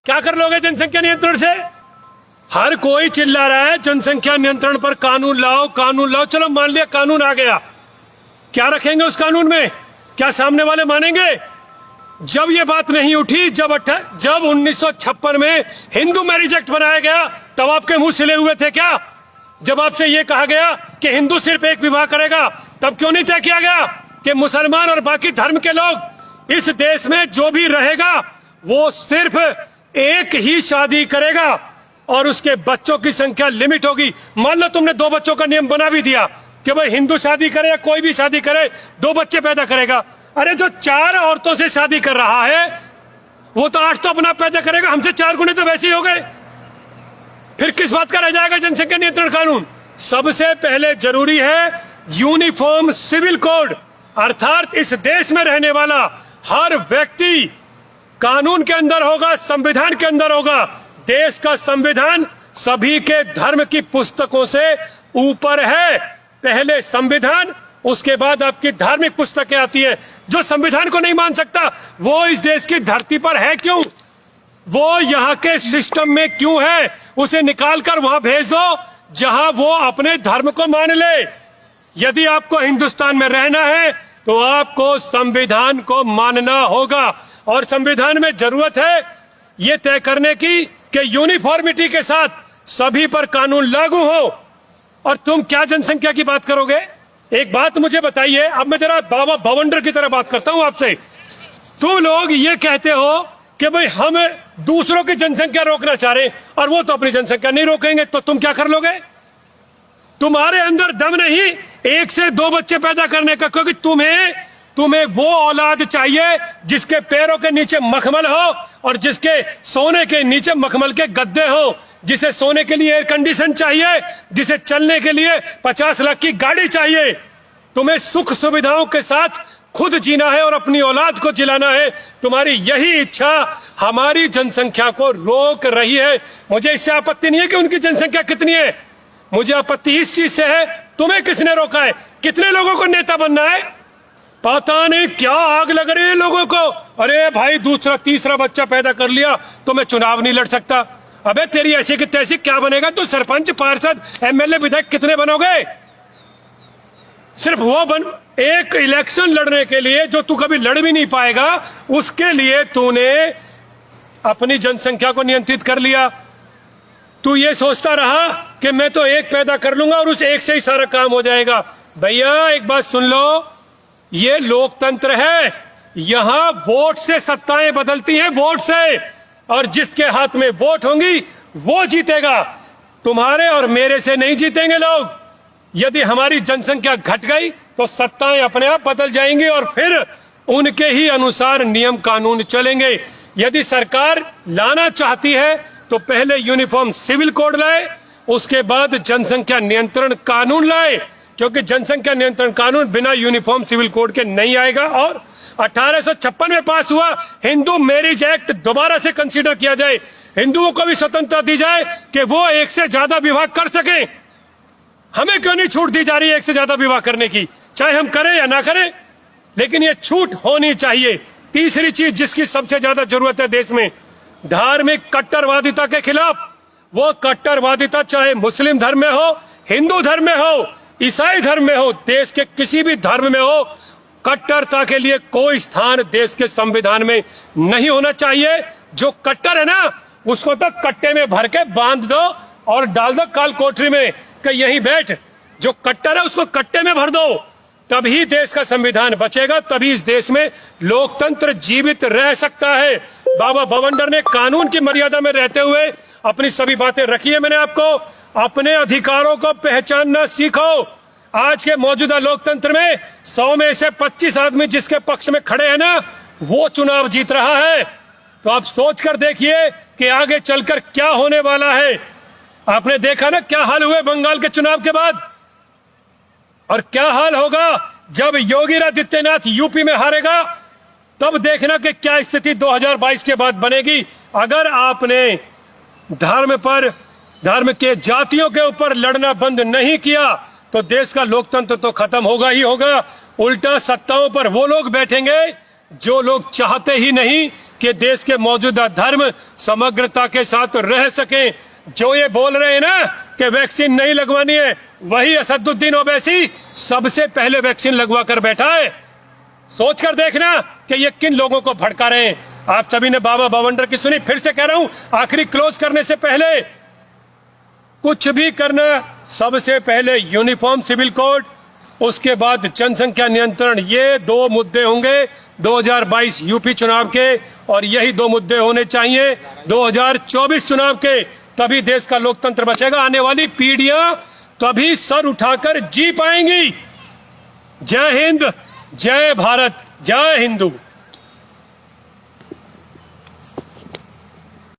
क्या कर लोगे जनसंख्या नियंत्रण से? हर कोई चिल्ला रहा है जनसंख्या नियंत्रण पर कानून लाओ, कानून लाओ। चलो मान लिया कानून आ गया, क्या रखेंगे उस कानून में? क्या सामने वाले मानेंगे? जब ये बात नहीं उठी, जब 1956 में हिंदू मैरिज एक्ट बनाया गया, तब आपके मुंह सिले हुए थे क्या? जब आपसे ये कहा गया कि हिंदू सिर्फ एक विवाह करेगा, तब क्यों नहीं तय किया गया कि मुसलमान और बाकी धर्म के लोग इस देश में जो भी रहेगा वो सिर्फ एक ही शादी करेगा और उसके बच्चों की संख्या लिमिट होगी? मान लो तुमने 2 बच्चों का नियम बना भी दिया कि भाई हिंदू शादी करे या कोई भी शादी करे 2 बच्चे पैदा करेगा। अरे जो 4 औरतों से शादी कर रहा है वो तो 8 तो अपना पैदा करेगा, हमसे 4 गुने तो वैसे ही हो गए। फिर किस बात का रह जाएगा जनसंख्या नियंत्रण कानून? सबसे पहले जरूरी है यूनिफॉर्म सिविल कोड, अर्थात इस देश में रहने वाला हर व्यक्ति कानून के अंदर होगा, संविधान के अंदर होगा। देश का संविधान सभी के धर्म की पुस्तकों से ऊपर है। पहले संविधान, उसके बाद आपकी धार्मिक पुस्तकें आती है। जो संविधान को नहीं मान सकता वो इस देश की धरती पर है क्यों? वो यहाँ के सिस्टम में क्यों है? उसे निकाल कर वहां भेज दो जहां वो अपने धर्म को मान ले। यदि आपको हिंदुस्तान में रहना है तो आपको संविधान को मानना होगा और संविधान में जरूरत है ये तय करने की कि यूनिफॉर्मिटी के साथ सभी पर कानून लागू हो। और तुम क्या जनसंख्या की बात करोगे? एक बात मुझे बताइए, अब मैं जरा बाबा भवंडर की तरह बात करता हूं आपसे। तुम लोग ये कहते हो कि भाई हम दूसरों की जनसंख्या रोकना चाह रहे हैं और वो तो अपनी जनसंख्या नहीं रोकेंगे, तो तुम क्या कर लोगे? तुम्हारे अंदर दम नहीं 1 से 2 बच्चे पैदा करने का, क्योंकि तुम्हें वो औलाद चाहिए जिसके पैरों के नीचे मखमल हो और जिसके सोने के नीचे मखमल के गद्दे हो, जिसे सोने के लिए एयर कंडीशन चाहिए, जिसे चलने के लिए 50 लाख की गाड़ी चाहिए। तुम्हें सुख सुविधाओं के साथ खुद जीना है और अपनी औलाद को जिलाना है। तुम्हारी यही इच्छा हमारी जनसंख्या को रोक रही है। मुझे इससे आपत्ति नहीं है कि उनकी जनसंख्या कितनी है, मुझे आपत्ति इस चीज से है तुम्हें किसने रोका है? कितने लोगों को नेता बनना है? पता नहीं क्या आग लग रही है लोगों को। अरे भाई दूसरा तीसरा बच्चा पैदा कर लिया तो मैं चुनाव नहीं लड़ सकता। अबे तेरी ऐसी की तैसी क्या बनेगा? तू सरपंच, पार्षद, एमएलए, विधायक कितने बनोगे? सिर्फ वो एक इलेक्शन लड़ने के लिए जो तू कभी लड़ भी नहीं पाएगा, उसके लिए तूने अपनी जनसंख्या को नियंत्रित कर लिया। तू ये सोचता रहा कि मैं तो एक पैदा कर लूंगा और उस एक से ही सारा काम हो जाएगा। भैया एक बात सुन लो, ये लोकतंत्र है, यहां वोट से सत्ताएं बदलती हैं, वोट से, और जिसके हाथ में वोट होंगी वो जीतेगा। तुम्हारे और मेरे से नहीं जीतेंगे लोग। यदि हमारी जनसंख्या घट गई तो सत्ताएं अपने आप बदल जाएंगी और फिर उनके ही अनुसार नियम कानून चलेंगे। यदि सरकार लाना चाहती है तो पहले यूनिफॉर्म सिविल कोड लाए, उसके बाद जनसंख्या नियंत्रण कानून लाए, क्योंकि जनसंख्या नियंत्रण कानून बिना यूनिफॉर्म सिविल कोड के नहीं आएगा। और 1856 में पास हुआ हिंदू मैरिज एक्ट दोबारा से कंसीडर किया जाए, हिंदुओं को भी स्वतंत्रता दी जाए कि वो 1 से ज्यादा विवाह कर सके। हमें क्यों नहीं छूट दी जा रही है 1 से ज्यादा विवाह करने की? चाहे हम करें या ना करें, लेकिन ये छूट होनी चाहिए। तीसरी चीज जिसकी सबसे ज्यादा जरूरत है देश में, धार्मिक कट्टरवादिता के खिलाफ। वो कट्टरवादिता चाहे मुस्लिम धर्म में हो, हिंदू धर्म में हो, ईसाई धर्म में हो, देश के किसी भी धर्म में हो, कट्टरता के लिए कोई स्थान देश के संविधान में नहीं होना चाहिए। जो कट्टर है ना उसको तो कट्टे में भर के बांध दो और डाल दो काल कोठरी में कि यहीं बैठ। जो कट्टर है उसको कट्टे में भर दो, तभी देश का संविधान बचेगा, तभी इस देश में लोकतंत्र जीवित रह सकता है। बाबा भवंडर ने कानून की मर्यादा में रहते हुए अपनी सभी बातें रखी है। मैंने आपको अपने अधिकारों को पहचानना सीखो। आज के मौजूदा लोकतंत्र में 100 में से 25 आदमी जिसके पक्ष में खड़े हैं ना, वो चुनाव जीत रहा है। तो आप सोच कर देखिए कि आगे चलकर क्या होने वाला है। आपने देखा ना क्या हाल हुए बंगाल के चुनाव के बाद, और क्या हाल होगा जब योगी आदित्यनाथ यूपी में हारेगा। तब देखना कि क्या स्थिति 2022 के बाद बनेगी। अगर आपने धर्म के जातियों के ऊपर लड़ना बंद नहीं किया तो देश का लोकतंत्र तो खत्म होगा ही होगा। उल्टा सत्ताओं पर वो लोग बैठेंगे जो लोग चाहते ही नहीं कि देश के मौजूदा धर्म समग्रता के साथ रह सकें। जो ये बोल रहे हैं ना कि वैक्सीन नहीं लगवानी है, वही असदुद्दीन ओवैसी सबसे पहले वैक्सीन लगवा कर बैठा है। सोचकर देखना कि ये किन लोगों को भड़का रहे हैं। आप सभी ने बाबा बावंडर की सुनी, फिर से कह रहा हूं, आखिरी क्लोज करने से पहले कुछ भी करना, सबसे पहले यूनिफॉर्म सिविल कोड, उसके बाद जनसंख्या नियंत्रण। ये दो मुद्दे होंगे 2022 यूपी चुनाव के, और यही दो मुद्दे होने चाहिए 2024 चुनाव के। तभी देश का लोकतंत्र बचेगा। आने वाली पीढ़ियां तभी सर उठाकर जी पाएंगी। जय हिंद, जय भारत, जय हिंदू।